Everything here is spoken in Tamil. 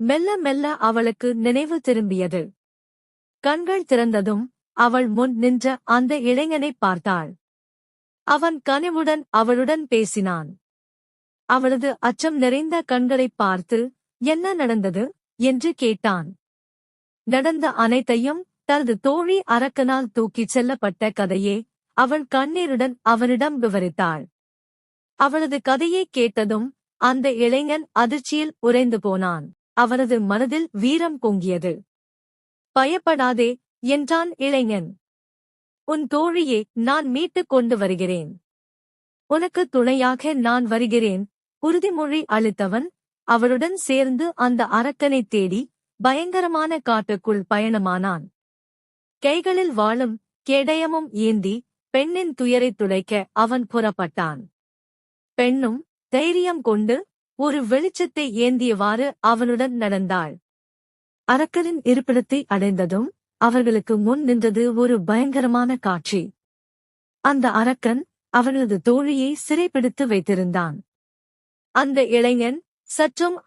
மெல்ல மெல்ல அவளுக்கு நினைவு திரும்பியது. கண்கள் திறந்ததும் அவள் முன் நின்ற அந்த இளைஞனைப் பார்த்தாள். அவன் கனிவுடன் அவளுடன் பேசினான். அவளது அச்சம் நிறைந்த கண்களைப் பார்த்து, என்ன நடந்தது என்று கேட்டான். நடந்த அனைத்தையும், தனது தோழி அரக்கனால் தூக்கிச் செல்லப்பட்ட கதையே அவள் கண்ணீருடன் அவனிடம் விவரித்தாள். அவளது கதையைக் கேட்டதும் அந்த இளைஞன் அதிர்ச்சியில் உறைந்து போனான். அவனது மனதில் வீரம் பொங்கியது. பயப்படாதே என்றான் இளைஞன். உன் தோழியை நான் மீட்டுக் கொண்டு வருகிறேன். உனக்கு துணையாக நான் வருகிறேன். உறுதிமொழி அளித்தவன் அவளுடன் சேர்ந்து அந்த அரக்கனைத் தேடி பயங்கரமான காட்டுக்குள் பயணமானான். கைகளில் வாளும் கேடயமும் ஏந்தி பெண்ணின் துயரைத் துடைக்க அவன் புறப்பட்டான். பெண்ணும் தைரியம் கொண்டு ஒரு வெளிச்சத்தை ஏந்தியவாறு அவனுடன் நடந்தாள். அரக்கனின் இருப்பிடத்தை அடைந்ததும் அவர்களுக்கு முன் நின்றது ஒரு பயங்கரமான காட்சி. அந்த அரக்கன் அவனது தோழியை சிறைப்பிடித்து வைத்திருந்தான். அந்த இளைஞன் சற்றும்